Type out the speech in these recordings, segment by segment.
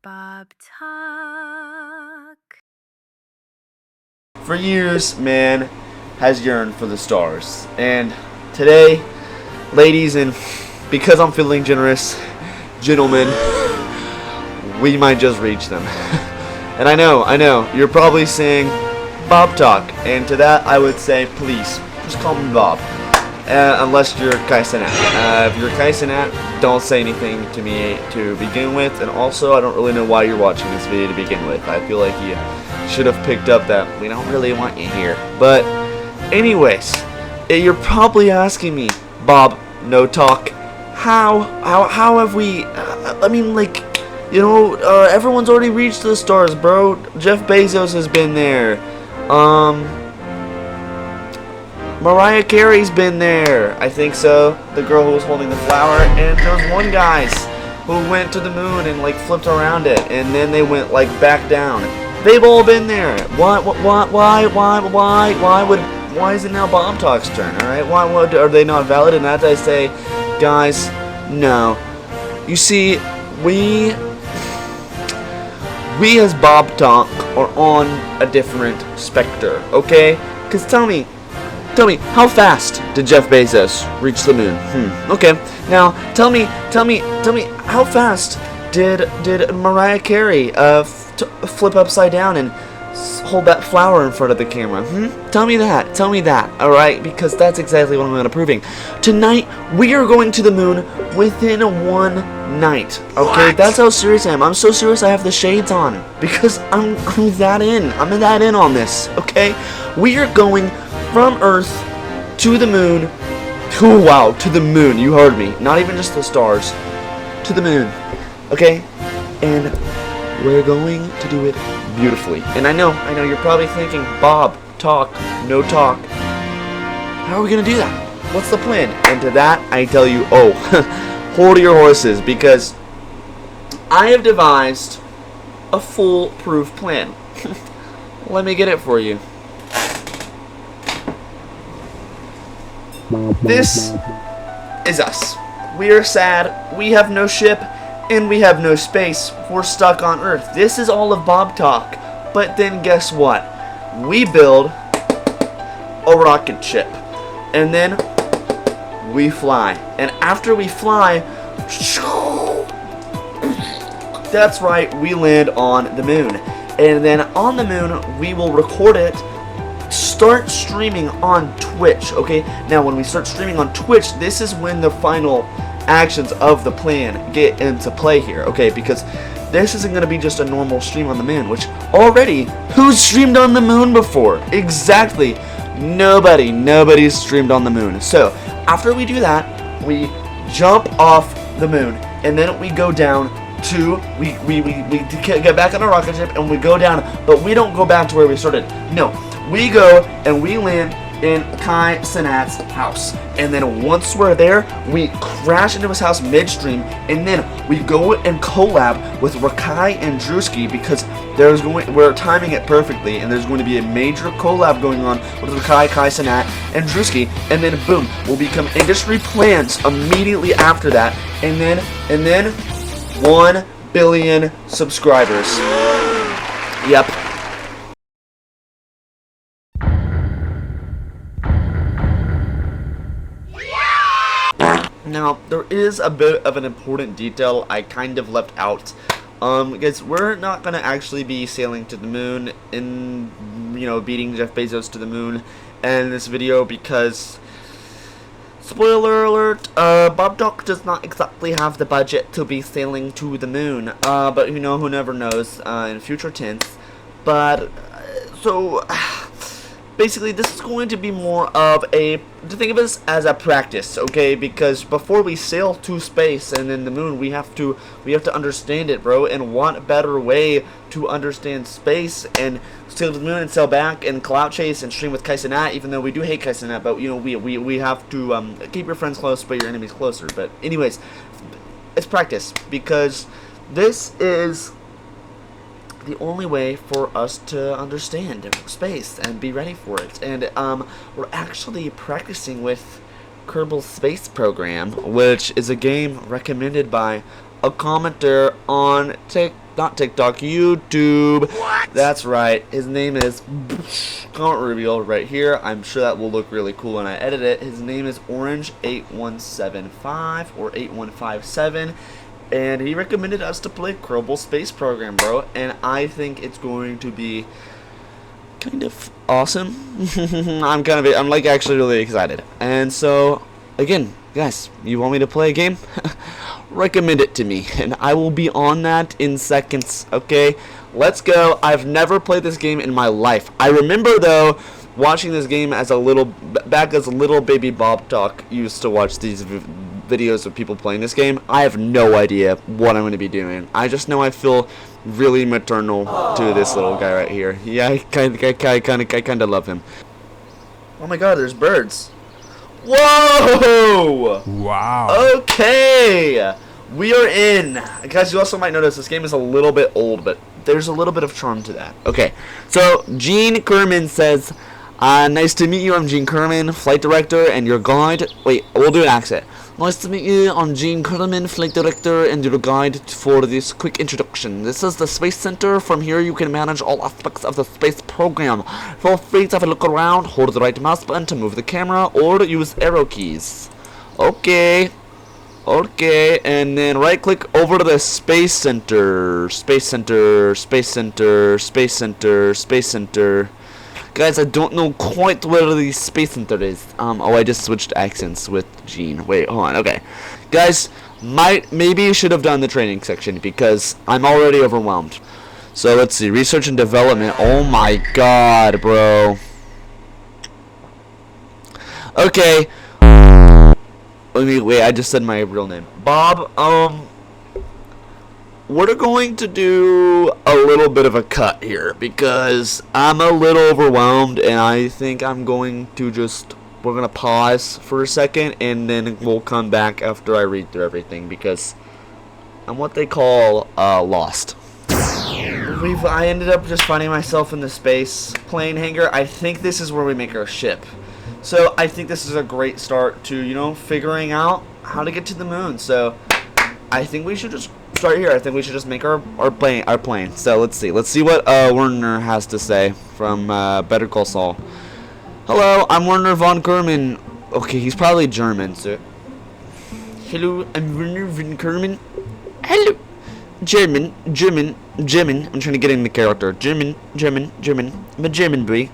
Bobtok. For years, man has yearned for the stars. And today, ladies, and because I'm feeling generous, gentlemen, we might just reach them. And I know, you're probably saying Bobtok. And to that, I would say, please, just call me Bob. Unless you're Kai-Cenat. If you're Kai-Cenat, don't say anything to me to begin with. And also, I don't really know why you're watching this video to begin with. I feel like you should have picked up that we don't really want you here. But anyways, you're probably asking me, Bob, no talk, how have we, I mean, like, you know, everyone's already reached the stars, bro. Jeff Bezos has been there. Mariah Carey's been there. I think so. The girl who was holding the flower. And there was one guy who went to the moon and like flipped around it, and then they went like back down. They've all been there. Why is it now Bobtok's turn? All right. Why are they not valid? And as I say, guys, no. You see, we as Bobtok are on a different specter. Okay? Because tell me, how fast did Jeff Bezos reach the moon? Okay. Now, tell me, how fast did Mariah Carey flip upside down and hold that flower in front of the camera? Tell me that. All right, because that's exactly what I'm going to proving. Tonight, we are going to the moon within one night. Okay, what? That's how serious I am. I'm so serious I have the shades on because I'm that in. I'm that in on this. Okay, we are going from Earth to the moon. Oh wow, to the moon. You heard me. Not even just the stars. To the moon. Okay? And we're going to do it beautifully. And I know, you're probably thinking, Bob, talk, no talk. How are we going to do that? What's the plan? And to that, I tell you, hold your horses, because I have devised a foolproof plan. Let me get it for you. This is us. We are sad, we have no ship, and we have no space. We're stuck on Earth. This is all of Bobtok. But then guess what? We build a rocket ship. And then we fly. And after we fly, that's right, we land on the moon. And then on the moon, we will record it, start streaming on Twitch. Okay, now when we start streaming on Twitch, this is when the final actions of the plan get into play here. Okay, because this isn't going to be just a normal stream on the moon, which already, who's streamed on the moon before? Exactly, nobody's streamed on the moon. So after we do that, we jump off the moon, and then we go down to, we get back on a rocket ship, and we go down, but we don't go back to where we started. No, we go and we land in Kai-Cenat's house. And then once we're there, we crash into his house midstream, and then we go and collab with Rakai and Drewski, because we're timing it perfectly, and there's going to be a major collab going on with Rakai, Kai-Cenat, and Drewski, and then boom, we'll become industry plans immediately after that, and then 1 billion subscribers. Yep. Now, there is a bit of an important detail I kind of left out, because we're not going to actually be sailing to the moon and, beating Jeff Bezos to the moon in this video, because, spoiler alert, Bobtok does not exactly have the budget to be sailing to the moon, but who never knows, in future tense. But, so basically, this is going to be more of to think of this as a practice, okay? Because before we sail to space and then the moon, we have to understand it, bro. And what better way to understand space and sail to the moon and sail back and clout chase and stream with Kai-Cenat? Even though we do hate Kai-Cenat, but we have to keep your friends close, but your enemies closer. But anyways, it's practice, because this is the only way for us to understand space and be ready for it. And we're actually practicing with Kerbal Space Program, which is a game recommended by a commenter on TikTok. not TikTok, YouTube. What? That's right. His name is comment reveal right here. I'm sure that will look really cool when I edit it. His name is Orange8175 or 8157. And he recommended us to play Kerbal Space Program, bro. And I think it's going to be kind of awesome. I'm like actually really excited. And so, again, guys, you want me to play a game? Recommend it to me, and I will be on that in seconds. Okay, let's go. I've never played this game in my life. I remember though watching this game as a little baby Bobtok used to watch these videos of people playing this game. I have no idea what I'm going to be doing. I just know I feel really maternal to this little guy right here. Yeah, I kind of love him. Oh my God, there's birds. Whoa! Wow. Okay, we are in. Guys, you also might notice this game is a little bit old, but there's a little bit of charm to that. Okay, so Gene Kerman says, nice to meet you. I'm Gene Kerman, flight director, and your guide. Wait, we'll do an accent. Nice to meet you. I'm Gene Kerman, flight director, and your guide for this quick introduction. This is the Space Center. From here, you can manage all aspects of the space program. Feel free to have a look around, hold the right mouse button to move the camera, or use arrow keys. Okay. Okay, and then right-click over to the Space Center. Space Center, Space Center, Space Center, Space Center. Guys, I don't know quite where the Space Center is. Oh, I just switched accents with Gene. Wait, hold on. Okay, guys, maybe you should have done the training section because I'm already overwhelmed. So let's see, research and development. Oh my God, bro. Okay. Wait, I just said my real name. Bob, we're going to do a little bit of a cut here because I'm a little overwhelmed and I think I'm going to we're going to pause for a second and then we'll come back after I read through everything because I'm what they call lost. I ended up just finding myself in the space plane hangar. I think this is where we make our ship. So I think this is a great start to, you know, figuring out how to get to the moon. So I think we should just start here. I think we should just make our plane. So let's see what Werner has to say from Better Call Saul. Hello, I'm Werner von Kerman. Okay, he's probably German. So hello, I'm Werner von Kerman. Hello, German. I'm trying to get in the character. German. I'm a German boy.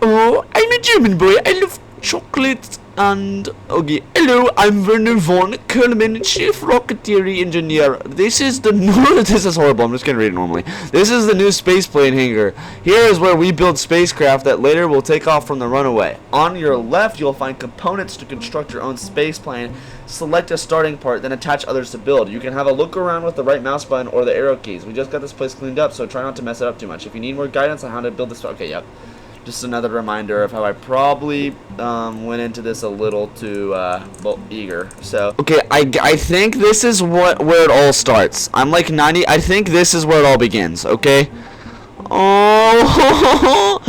Oh, I'm a German boy. I love chocolate and okay. Hello, I'm Werner von Kerman, chief rocketry engineer. This is the new. This is horrible. I'm just gonna read it normally. This is the new space plane hangar. Here is where we build spacecraft that later will take off from the runaway. On your left, you'll find components to construct your own space plane. Select a starting part, then attach others to build. You can have a look around with the right mouse button or the arrow keys. We just got this place cleaned up, so try not to mess it up too much. If you need more guidance on how to build this, okay, yep. Just another reminder of how I probably went into this a little too eager. So okay, I think this is where it all starts. I'm like 90. I think this is where it all begins. Okay. Oh,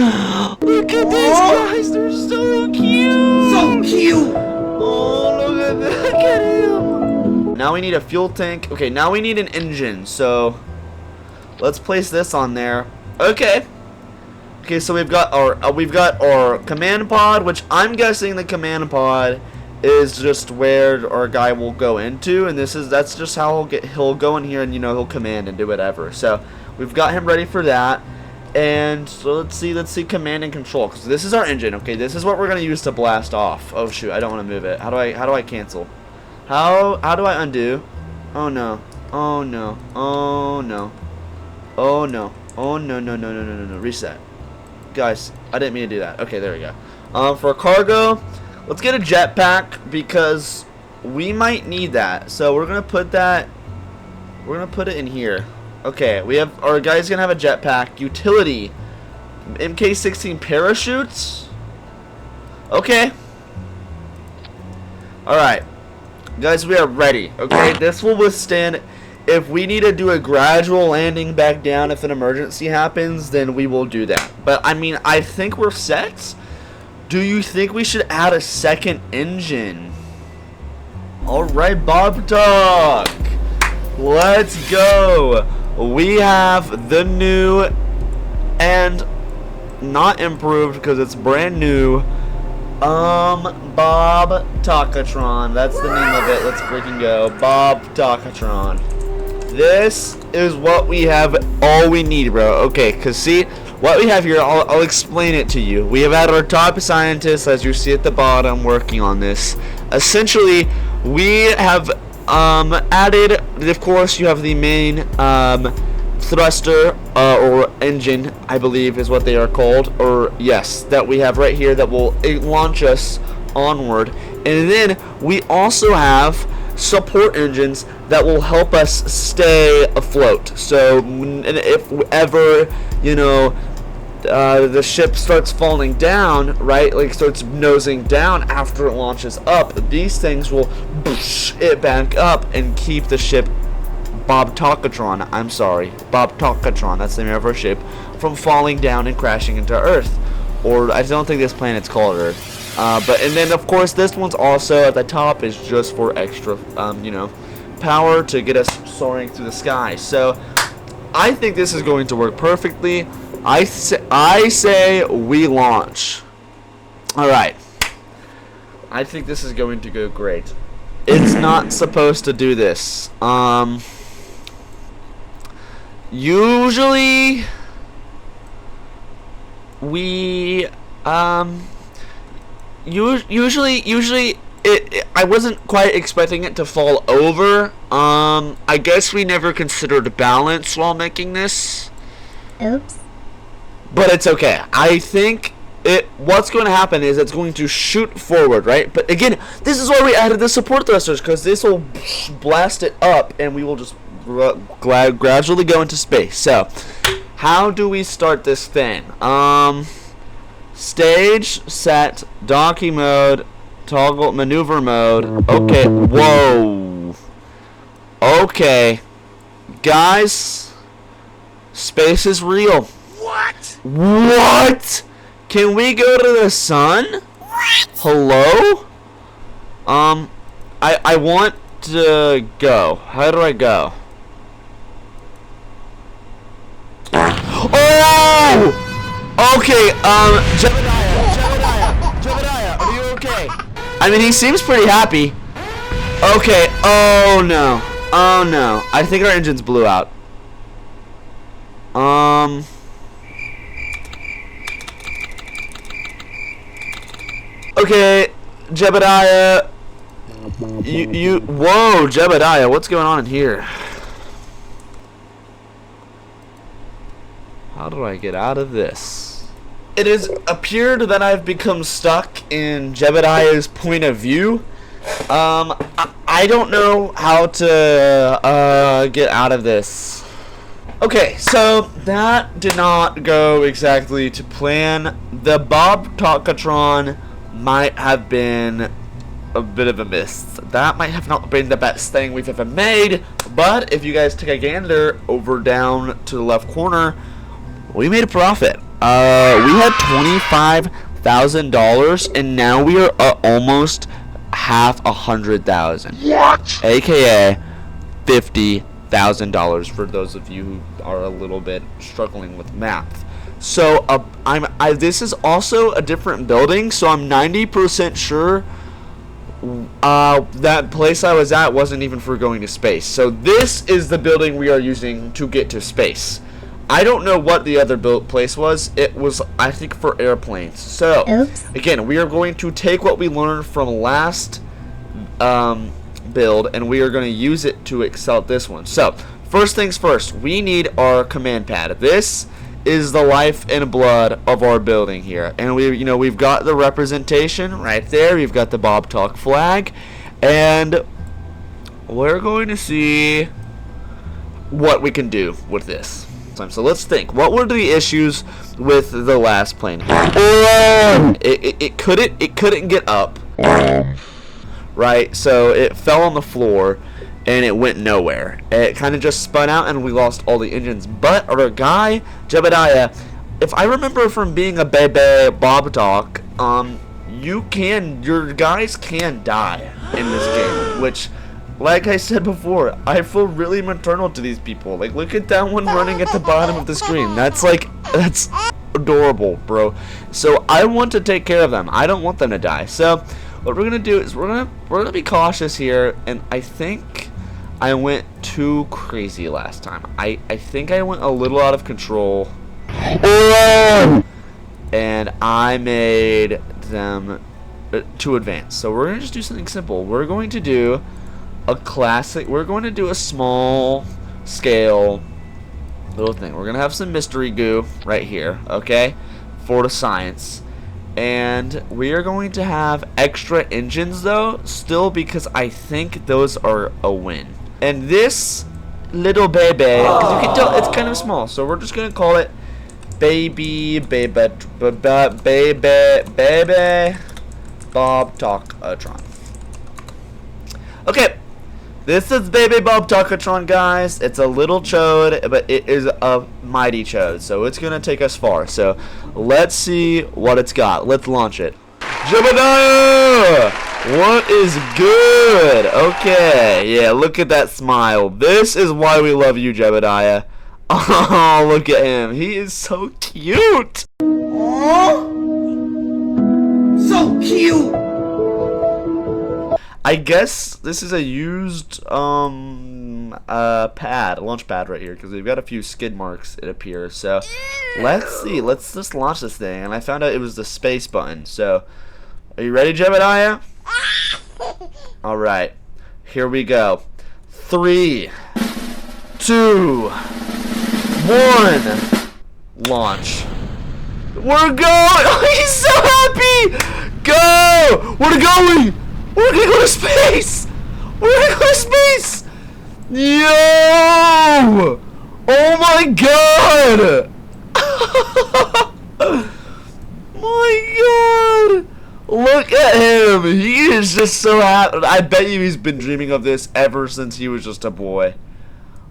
look at these guys! They're so cute. So cute. Oh, look at him. Now we need a fuel tank. Okay, now we need an engine. So let's place this on there. Okay. Okay, so we've got our command pod, which I'm guessing the command pod is just where our guy will go into, and that's just how he'll go in here and, you know, he'll command and do whatever. So we've got him ready for that, and so let's see command and control, because this is our engine. Okay, this is what we're gonna use to blast off. Oh shoot, I don't want to move it. How do I cancel? How do I undo? Oh no! Oh no! Oh no! Oh no! Oh no! Reset. Guys, I didn't mean to do that. Okay, there we go. For cargo, let's get a jetpack because we might need that. So we're gonna put it in here. Okay, our guy's gonna have a jetpack. Utility, MK16 parachutes. Okay. All right, guys, we are ready. Okay, this will withstand. If we need to do a gradual landing back down if an emergency happens, then we will do that. But, I mean, I think we're set. Do you think we should add a second engine? Alright, Bobtok. Let's go. We have the new and not improved because it's brand new Bobtokatron. That's the name of it. Let's freaking go. Bobtokatron. This is what we have, all we need, bro. Okay, because see, what we have here, I'll explain it to you. We have had our top scientists, as you see at the bottom, working on this. Essentially, we have added, of course, you have the main thruster or engine, I believe is what they are called, or yes, that we have right here that will launch us onward. And then we also have support engines that will help us stay afloat. So if ever, you know, the ship starts falling down, right, like starts nosing down after it launches up, these things will push it back up and keep the ship Bobtokatron, that's the name of our ship, from falling down and crashing into Earth. Or I don't think this planet's called Earth. And then of course this one's also at the top is just for extra, you know, power to get us soaring through the sky. So I think this is going to work perfectly. I say we launch. All right. I think this is going to go great. It's not supposed to do this. Usually we usually I wasn't quite expecting it to fall over. I guess we never considered balance while making this. Oops. But it's okay. I think what's going to happen is it's going to shoot forward, right? But again, this is why we added the support thrusters, because this will blast it up and we will just gradually go into space. So how do we start this thing? Stage, set, docking mode, toggle, maneuver mode. Okay, whoa. Okay. Guys, space is real. What? Can we go to the sun? Hello? I want to go. How do I go? Oh! Okay, Jebediah, are you okay? I mean, he seems pretty happy. Okay, oh no. I think our engines blew out. Okay, Jebediah. Whoa, Jebediah, what's going on in here? How do I get out of this? It has appeared that I've become stuck in Jebediah's point of view. I don't know how to get out of this. Okay, so that did not go exactly to plan. The Bobtokatron might have been a bit of a miss. That might have not been the best thing we've ever made, but if you guys take a gander over down to the left corner, we made a profit. We had $25,000 and now we are almost half $100,000. What? AKA $50,000 for those of you who are a little bit struggling with math. So this is also a different building, so I'm 90% sure that place I was at wasn't even for going to space. So this is the building we are using to get to space. I don't know what the other place was. It was, I think, for airplanes. So Oops. again, we are going to take what we learned from last build and we are going to use it to excel at this one. So first things first, we need our command pad. This is the life and blood of our building here, and we've got the representation right there. We've got the Bobtok flag, and we're going to see what we can do with this. So let's think. What were the issues with the last plane? It couldn't get up, right? So it fell on the floor and it went nowhere. It kind of just spun out and we lost all the engines. But our guy Jebediah, if I remember from being a baby Bobtok, your guys can die in this game, which like I said before, I feel really maternal to these people. Like, look at that one running at the bottom of the screen. That's adorable, bro. So I want to take care of them. I don't want them to die. So what we're gonna do is we're gonna be cautious here, and I think I went too crazy last time. I think I went a little out of control, and I made them too advanced. So we're gonna just do something simple. We're going to do a classic. We're going to do a small scale little thing. We're gonna have some mystery goo right here, okay, for the science. And we are going to have extra engines though, still, because I think those are a win. And this little baby, because you can tell it's kind of small, so we're just gonna call it baby Bobtok-atron. Okay, this is baby Bobtok-atron, guys. It's a little chode, but it is a mighty chode, so it's gonna take us far. So let's see what it's got. Let's launch it. Jebediah! What is good? Okay, yeah, look at that smile. This is why we love you, Jebediah. Oh, look at him. He is so cute. Aww. So cute. I guess this is a used launch pad right here, because we've got a few skid marks, it appears. So let's see. Let's just launch this thing. And I found out it was the space button. So are you ready, Jebediah? All right, here we go. 3, 2, 1, launch. We're going. Oh, he's so happy. Go. We're going. We're gonna go to space. We're gonna go to space. Yo. Oh my god. My god. Look at him. He is just so happy. I bet you he's been dreaming of this ever since he was just a boy.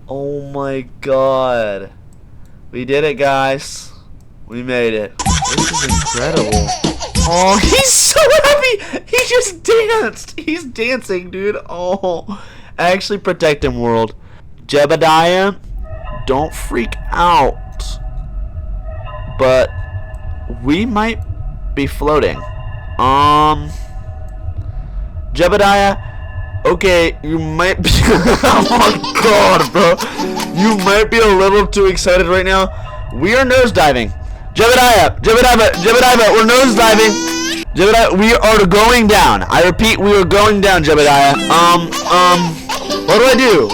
Oh my god. We did it, guys. We made it. This is incredible. Oh, he's so happy. He just danced. He's dancing, dude. Oh. Actually protect him, world. Jebediah, don't freak out. But we might be floating. Jebediah, okay, you might be oh my god, bro. You might be a little too excited right now. We are nosediving. Jebediah, we're nosediving. Jebediah, we are going down. I repeat, we are going down, Jebediah. What do I do?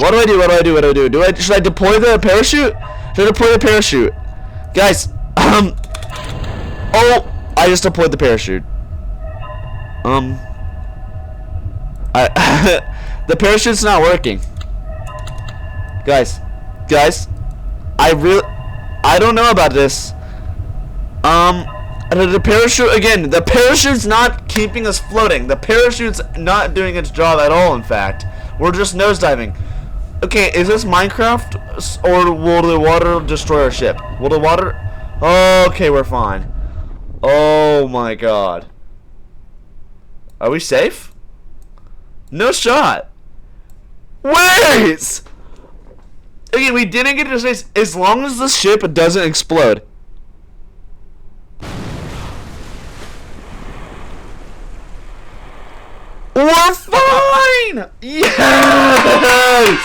Should I deploy the parachute? Should I deploy the parachute? Guys, oh, I just deployed the parachute. The parachute's not working. Guys, I don't know about this. The parachute, again, the parachute's not keeping us floating. The parachute's not doing its job at all, in fact. We're just nosediving. Okay, is this Minecraft, or will the water destroy our ship? Will the water... Okay, we're fine. Oh my god. Are we safe? No shot. Wait! Okay, we didn't get to space as long as the ship doesn't explode. We're fine! Yes!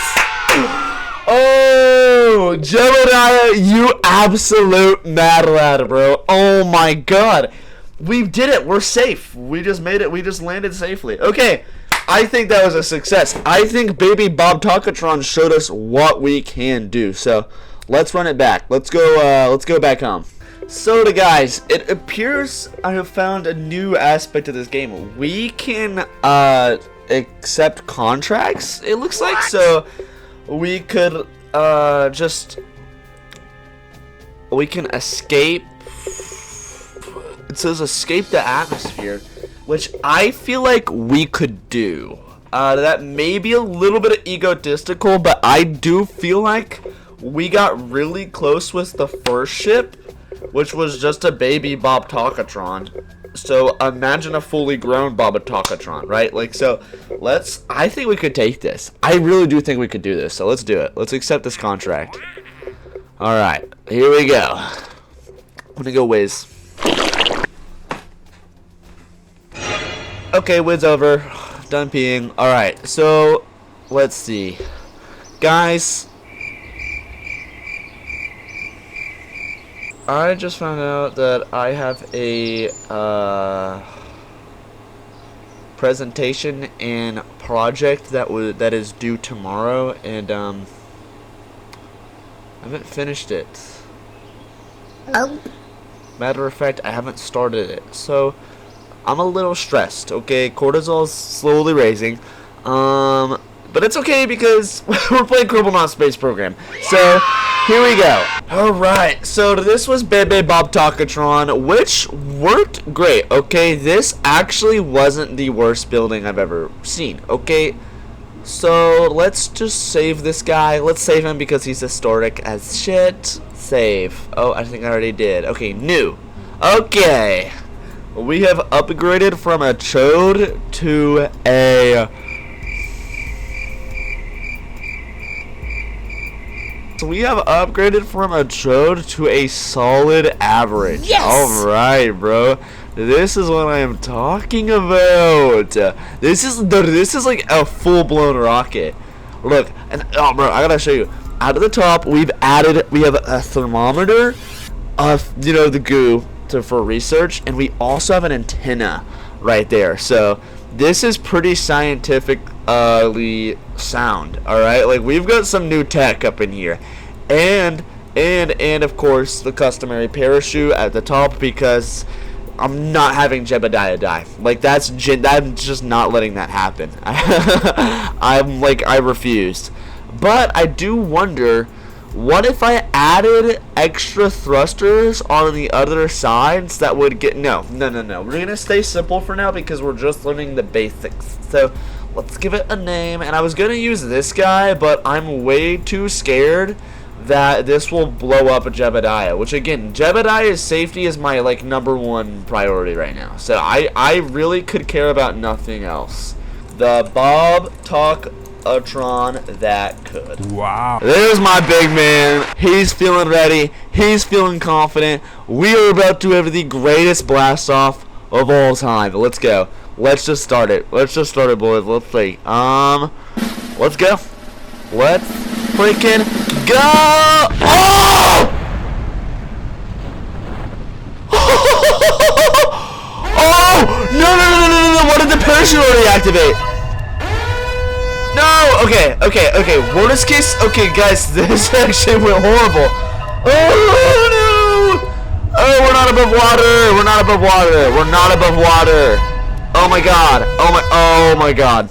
Oh, Jebediah, you absolute mad lad, bro. Oh my god. We did it. We're safe. We just made it. We just landed safely. Okay. I think that was a success. I think baby Bobtok-atron showed us what we can do. So let's run it back. Let's go back home. So guys, it appears I have found a new aspect of this game. We can accept contracts, it looks like. So we could we can escape. It says escape the atmosphere, which I feel like we could do. That may be a little bit egotistical, but I do feel like we got really close with the first ship, which was just a baby Bobtok-atron. So imagine a fully grown Bobotokatron, right? Like, so I think we could take this. I really do think we could do this. So let's do it. Let's accept this contract. All right, here we go. I'm gonna go Wiz. Okay, Wiz over. Done peeing. All right, so let's see, guys. I just found out that I have a presentation and project that is due tomorrow, and I haven't finished it. Oh. Matter of fact, I haven't started it, so I'm a little stressed. Okay, cortisol's slowly raising, but it's okay because we're playing Kerbal Not Space Program. So here we go. Alright, so this was Bobtokatron, which worked great. Okay, this actually wasn't the worst building I've ever seen. Okay, so let's just save this guy. Let's save him because he's historic as shit. Save. Oh, I think I already did. Okay, new. Okay, we have upgraded from a chode to a... So we have upgraded from a chode to a solid average. Yes! Alright, bro. This is what I am talking about. This is like a full-blown rocket. Look, and oh bro, I gotta show you. Out of the top, we have a thermometer of, you know, the goo for research, and we also have an antenna right there. So this is pretty scientifically sound. All right, like we've got some new tech up in here, and of course the customary parachute at the top, because I'm not having Jebediah die. Like I'm just not letting that happen. I refused. But I do wonder, what if I added extra thrusters on the other sides that would get... No. We're going to stay simple for now because we're just learning the basics. So let's give it a name. And I was going to use this guy, but I'm way too scared that this will blow up a Jebediah. Which, again, Jebediah's safety is my, like, #1 priority right now. So I really could care about nothing else. The Bobtokatron that could. Wow. There's my big man. He's feeling ready. He's feeling confident. We are about to have the greatest blast off of all time. Let's go. Let's just start it. Let's just start it, boys. Let's see. Let's go. Let's freaking go. Oh! Oh! No. What did the parachute already activate? No! Okay. Worst case... Okay, guys, this actually went horrible. Oh, no! Oh, we're not above water! We're not above water! Oh, my God. Oh, my God.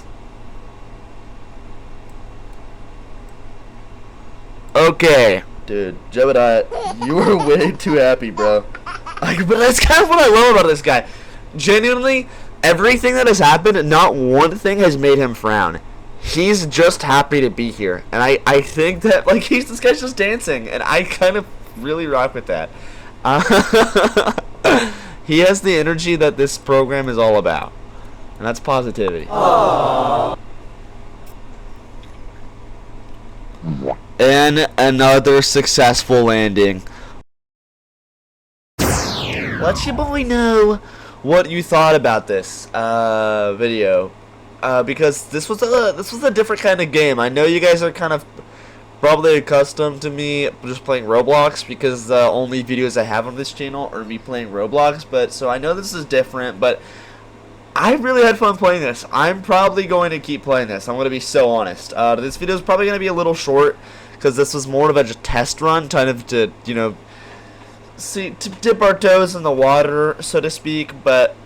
Okay. Dude, Jebediah, you were way too happy, bro. But that's kind of what I love about this guy. Genuinely, everything that has happened, not one thing has made him frown. He's just happy to be here, and I think that, like, this guy's just dancing, and I kind of really rock with that. He has the energy that this program is all about, and that's positivity. Aww. And another successful landing. Let your boy know what you thought about this video. Because this was a different kind of game. I know you guys are kind of probably accustomed to me just playing Roblox, because the only videos I have on this channel are me playing Roblox. But so I know this is different, but I really had fun playing this. I'm probably going to keep playing this. I'm going to be so honest. This video is probably going to be a little short because this was more of a test run, kind of to, you know, to dip our toes in the water, so to speak. But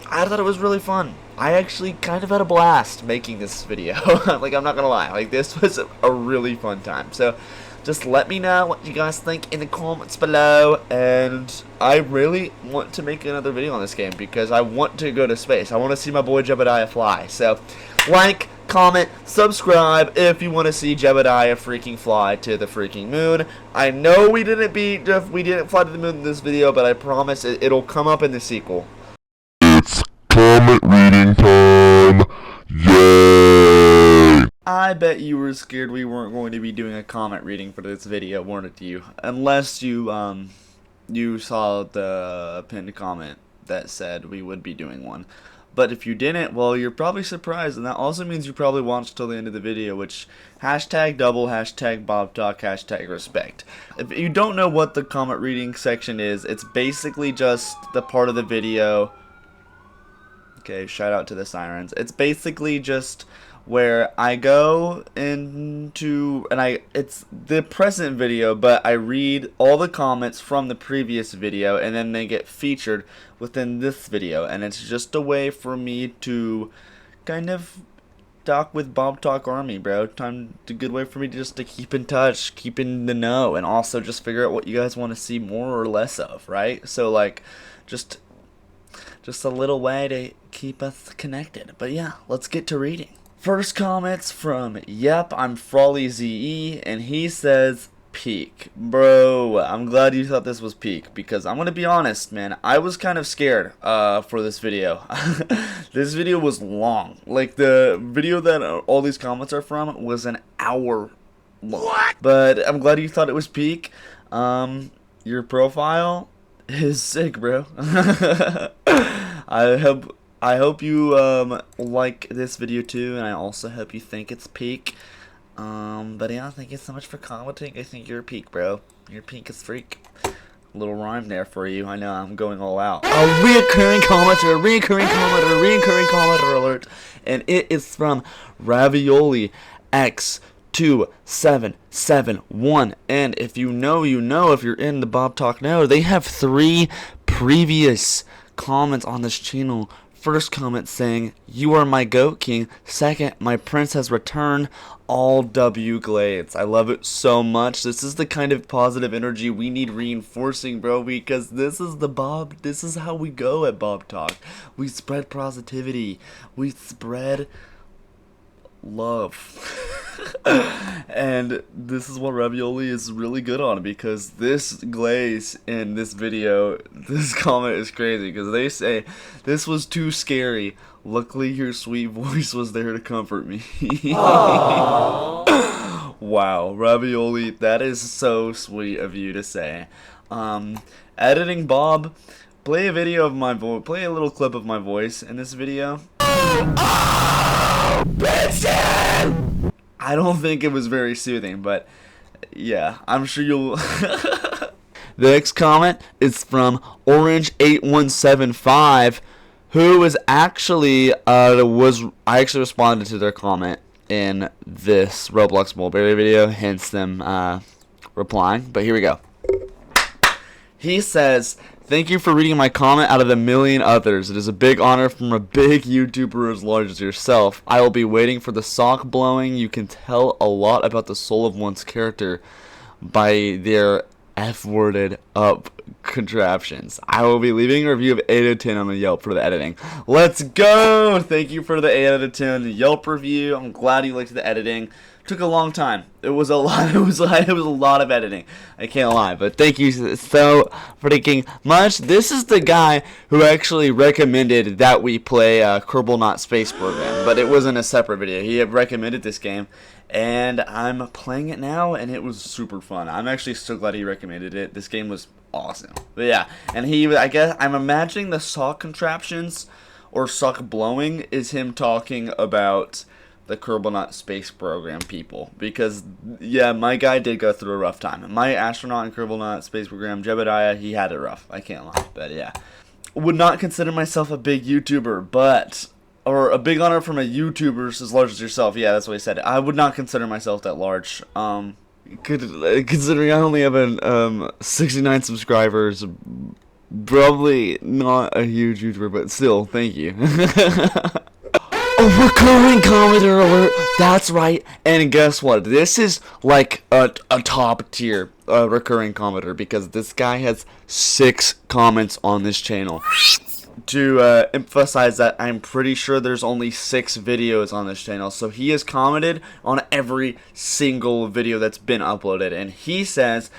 I thought it was really fun. I actually kind of had a blast making this video. Like, I'm not gonna lie, like, this was a really fun time. So just let me know what you guys think in the comments below, and I really want to make another video on this game because I want to go to space. I want to see my boy Jebediah fly. So like, comment, subscribe if you want to see Jebediah freaking fly to the freaking moon. I know we didn't fly to the moon in this video, but I promise it'll come up in the sequel. comment reading time. Yay! I bet you were scared we weren't going to be doing a comment reading for this video, weren't it you? Unless you saw the pinned comment that said we would be doing one. But if you didn't, well, you're probably surprised, and that also means you probably watched till the end of the video, which hashtag double, hashtag Bobtok, hashtag respect. If you don't know what the comment reading section is, it's basically just the part of the video. Okay, shout out to the sirens. It's basically just where I go into, and it's the present video, but I read all the comments from the previous video, and then they get featured within this video, and it's just a way for me to kind of talk with Bobtok Army, bro. A good way for me just to keep in touch, keep in the know, and also just figure out what you guys want to see more or less of, right? So like, just a little way to keep us connected. But yeah, let's get to reading. First comments from Yep, I'm Frawley ZE, and he says peak. Bro, I'm glad you thought this was peak, because I'm gonna be honest, man, I was kind of scared for this video. This video was long. Like, the video that all these comments are from was an hour long. What? But I'm glad you thought it was peak. Your profile is sick, bro. I hope you like this video too, and I also hope you think it's peak. But yeah, thank you so much for commenting. I think you're a peak, bro. You're peak as freak. Little rhyme there for you. I know, I'm going all out. A reoccurring commenter alert, and it is from Ravioli X2771. And if you know, you know. If you're in the Bobtok know, they have 3 previous comments on this channel. First comment saying, "You are my goat king." Second, "My prince has returned." All W glades. I love it so much. This is the kind of positive energy we need reinforcing, bro, because this is how we go at Bobtok. We spread positivity. We spread love. And this is what Ravioli is really good on, because this glaze in this video, this comment is crazy, because they say, "This was too scary. Luckily your sweet voice was there to comfort me." Wow, Ravioli, that is so sweet of you to say. Editing Bob, play a video of my voice, play a little clip of my voice in this video. I don't think it was very soothing, but yeah, I'm sure you'll. The next comment is from Orange8175, who is actually I actually responded to their comment in this Roblox Mulberry video, hence them replying. But here we go. He says, "Thank you for reading my comment out of the million others. It is a big honor from a big YouTuber as large as yourself. I will be waiting for the sock blowing. You can tell a lot about the soul of one's character by their F-worded up contraptions. I will be leaving a review of 8 out of 10 on the Yelp for the editing." Let's go! Thank you for the 8 out of 10 Yelp review. I'm glad you liked the editing. Took a long time. It was a lot. It was a lot of editing. I can't lie, but thank you so freaking much. This is the guy who actually recommended that we play Kerbal Not Space Program, but it wasn't a separate video. He had recommended this game, and I'm playing it now, and it was super fun. I'm actually so glad he recommended it. This game was awesome. But yeah, and I guess I'm imagining the sock contraptions or sock blowing is him talking about the Kerbal Not Space Program people, because yeah, my guy did go through a rough time. My astronaut in Kerbal Not Space Program, Jebediah, he had it rough. I can't lie, but yeah, would not consider myself a big YouTuber, or a big honor from a YouTuber as large as yourself. Yeah, that's what he said. I would not consider myself that large. Considering I only have 69 subscribers, probably not a huge YouTuber, but still, thank you. A recurring commenter alert. That's right. And guess what? This is like a top tier recurring commenter, because this guy has 6 comments on this channel. To emphasize that, I'm pretty sure there's only 6 videos on this channel, so he has commented on every single video that's been uploaded, and he says,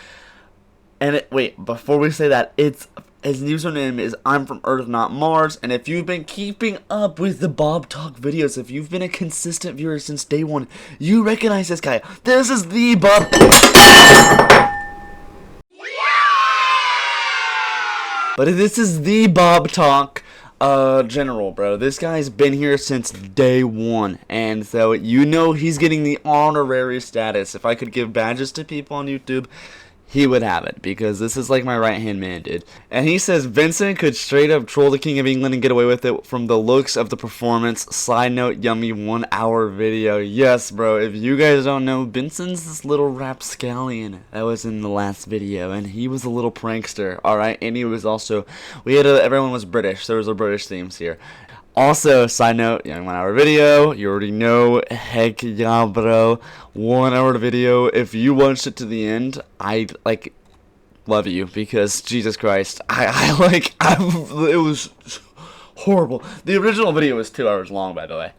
wait, before we say that, it's His username is I'm from Earth Not Mars, and if you've been keeping up with the Bobtok videos, if you've been a consistent viewer since day one, you recognize this guy. This is the Bob. But this is the Bobtok general, bro. This guy's been here since day one, and so you know he's getting the honorary status. If I could give badges to people on YouTube, he would have it, because this is like my right-hand man, dude. And he says Vincent could straight up troll the King of England and get away with it from the looks of the performance. Side note, yummy 1 hour video. Yes, bro, if you guys don't know, Vincent's this little rapscallion that was in the last video, and he was a little prankster, alright? And he was also, everyone was British, there was a British themes here. Also, side note, 1 hour video, you already know, heck yeah, bro, 1 hour video. If you watched it to the end, I, love you, because, Jesus Christ, it was horrible. The original video was 2 hours long, by the way.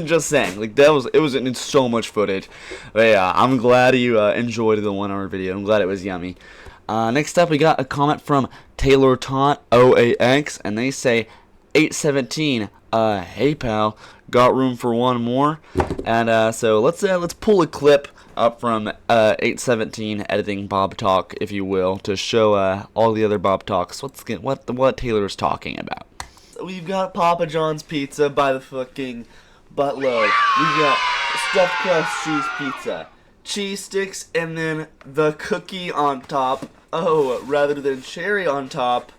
Just saying, it was in so much footage. But yeah, I'm glad you enjoyed the 1 hour video. I'm glad it was yummy. Next up, we got a comment from Taylor Taunt OAX, and they say, 817, hey pal, got room for one more? And so let's pull a clip up from 817 editing Bobtok, if you will, to show all the other Bobtoks what Taylor's talking about. We've got Papa John's pizza by the fucking buttload. We've got stuffed crust cheese pizza, cheese sticks, and then the cookie on top. Oh, rather than cherry on top,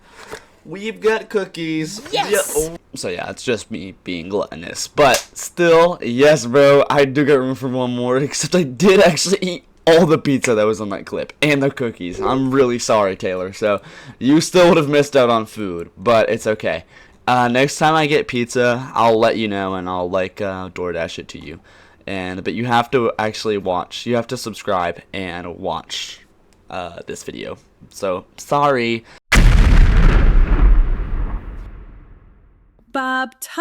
we've got cookies. Yes! Yeah, oh. So yeah, it's just me being gluttonous. But still, yes, bro, I do get room for one more. Except I did actually eat all the pizza that was on that clip. And the cookies. I'm really sorry, Taylor. So, you still would have missed out on food. But it's okay. Next time I get pizza, I'll let you know. And I'll, DoorDash it to you. But you have to actually watch. You have to subscribe and watch this video. So, sorry. Bobtok.